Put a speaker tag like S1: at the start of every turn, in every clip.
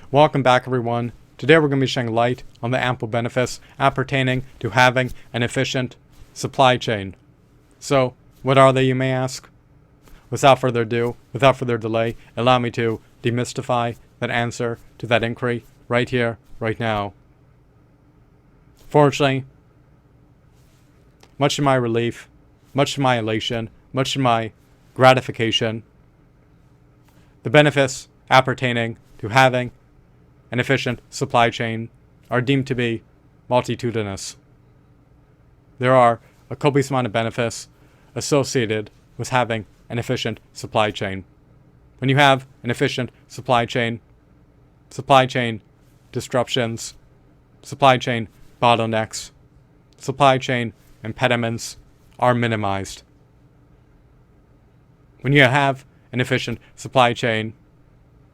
S1: Welcome back, everyone. Today we're going to be shedding light on the ample benefits appertaining to having an efficient supply chain. So, what are they, you may ask? Without further ado, without further delay, allow me to demystify that answer to that inquiry right here, right now. Fortunately, much to my relief, much to my elation, much to my gratification, the benefits appertaining to having an efficient supply chain are deemed to be multitudinous. There are a copious amount of benefits associated with having an efficient supply chain. When you have an efficient supply chain disruptions, supply chain bottlenecks, supply chain impediments are minimized. When you have an efficient supply chain,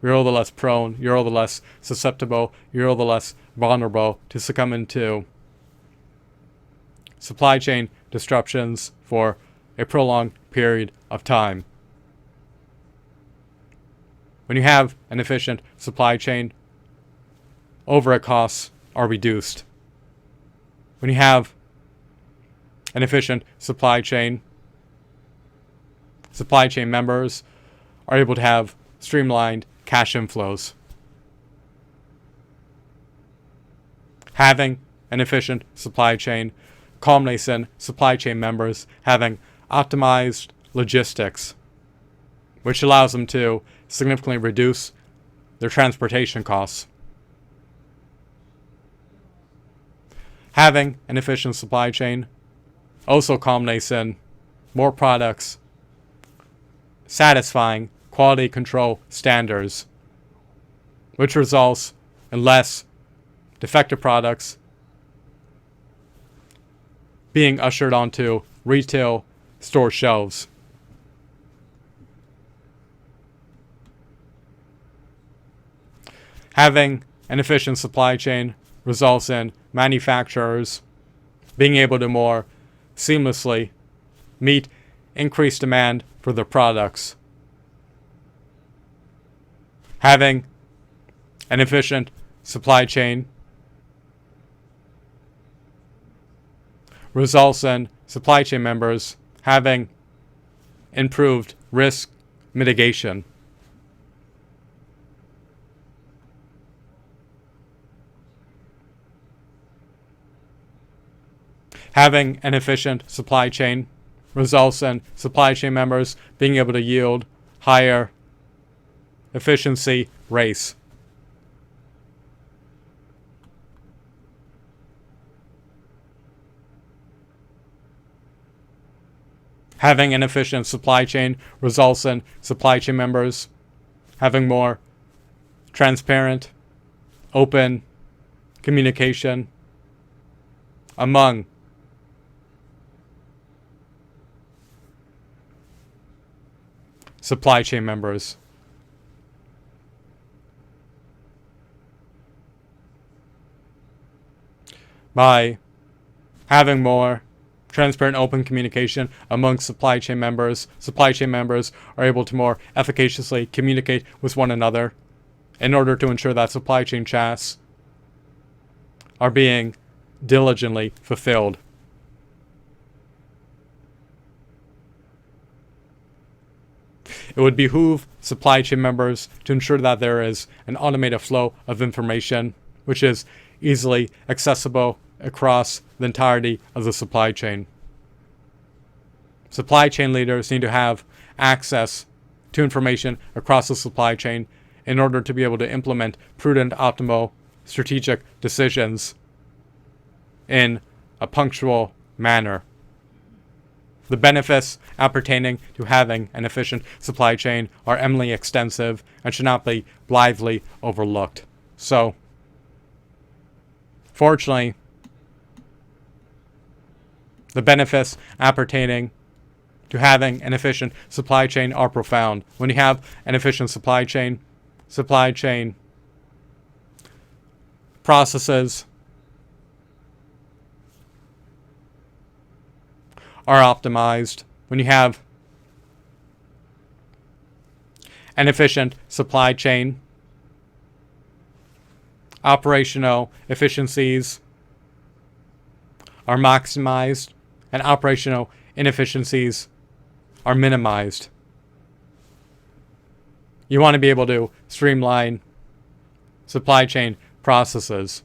S1: you're all the less prone, you're all the less susceptible, you're all the less vulnerable to succumb into supply chain disruptions for a prolonged period of time. When you have an efficient supply chain, overhead costs are reduced. When you have an efficient supply chain members are able to have streamlined cash inflows. Having an efficient supply chain culminates in supply chain members having optimized logistics, which allows them to significantly reduce their transportation costs. Having an efficient supply chain also culminates in more products satisfying quality control standards, which results in less defective products being ushered onto retail store shelves. Having an efficient supply chain results in manufacturers being able to more seamlessly meet increased demand for their products. Having an efficient supply chain results in supply chain members having improved risk mitigation. Having an efficient supply chain results in supply chain members being able to yield higher efficiency rates. Having an efficient supply chain results in supply chain members having more transparent, open communication among supply chain members. By having more transparent, open communication among supply chain members are able to more efficaciously communicate with one another in order to ensure that supply chain tasks are being diligently fulfilled. It would behoove supply chain members to ensure that there is an automated flow of information which is easily accessible across the entirety of the supply chain. Supply chain leaders need to have access to information across the supply chain in order to be able to implement prudent, optimal, strategic decisions in a punctual manner. The benefits appertaining to having an efficient supply chain are eminently extensive and should not be blithely overlooked. So, fortunately, the benefits appertaining to having an efficient supply chain are profound. When you have an efficient supply chain processes are optimized. When you have an efficient supply chain, operational efficiencies are maximized and operational inefficiencies are minimized. You want to be able to streamline supply chain processes.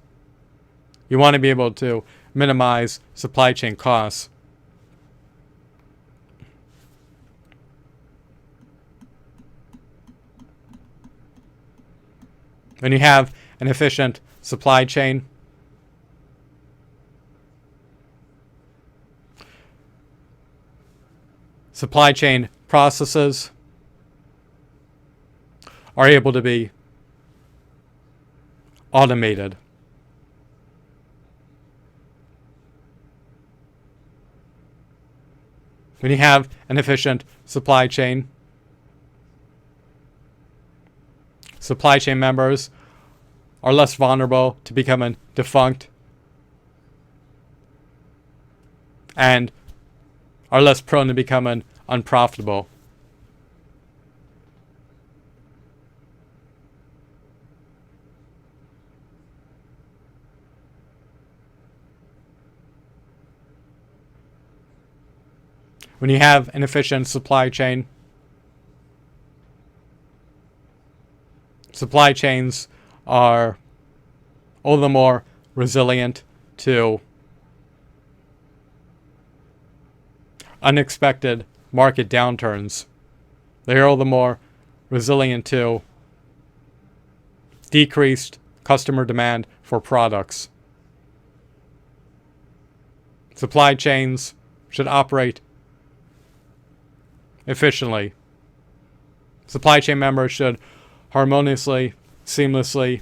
S1: You want to be able to minimize supply chain costs. When you have an efficient supply chain, supply chain processes are able to be automated. When you have an efficient supply chain members are less vulnerable to becoming defunct and are less prone to becoming unprofitable. When you have an efficient supply chain, supply chains are all the more resilient to unexpected market downturns. They are all the more resilient to decreased customer demand for products. Supply chains should operate efficiently. Supply chain members should harmoniously, seamlessly,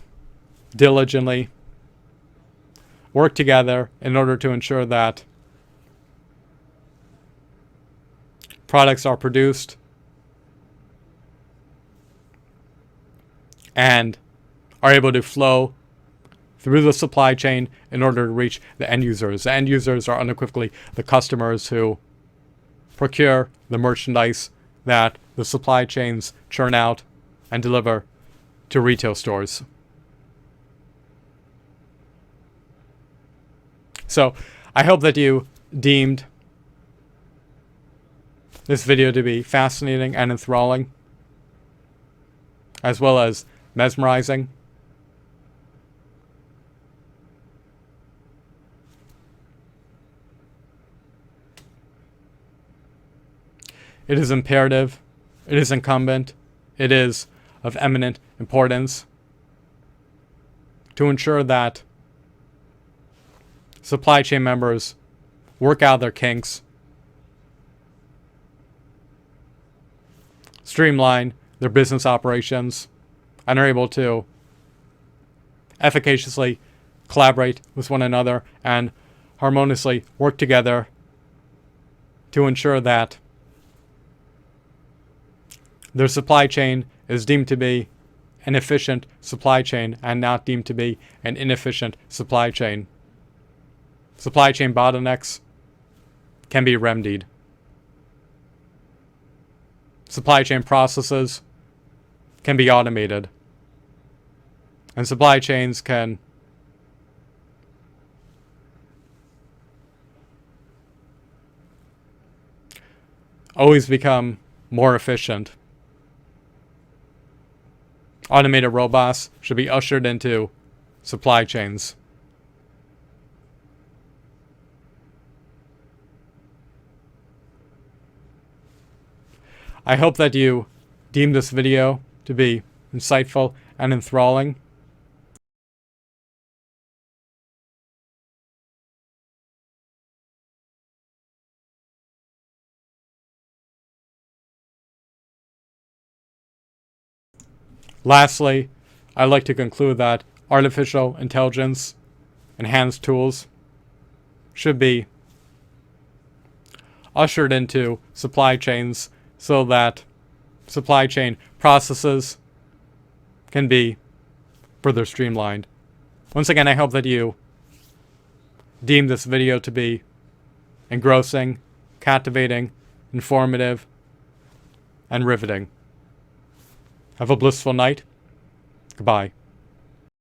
S1: diligently work together in order to ensure that products are produced and are able to flow through the supply chain in order to reach the end users. The end users are unequivocally the customers who procure the merchandise that the supply chains churn out and deliver to retail stores. So I hope that you deemed this video to be fascinating and enthralling, as well as mesmerizing. It is imperative, it is incumbent, it is of eminent importance to ensure that supply chain members work out their kinks, streamline their business operations, and are able to efficaciously collaborate with one another and harmoniously work together to ensure that their supply chain is deemed to be an efficient supply chain and not deemed to be an inefficient supply chain. Supply chain bottlenecks can be remedied. Supply chain processes can be automated. And supply chains can always become more efficient. Automated robots should be ushered into supply chains. I hope that you deem this video to be insightful and enthralling. Lastly, I'd like to conclude that artificial intelligence enhanced tools should be ushered into supply chains so that supply chain processes can be further streamlined. Once again, I hope that you deem this video to be engrossing, captivating, informative, and riveting. Have a blissful night. Goodbye.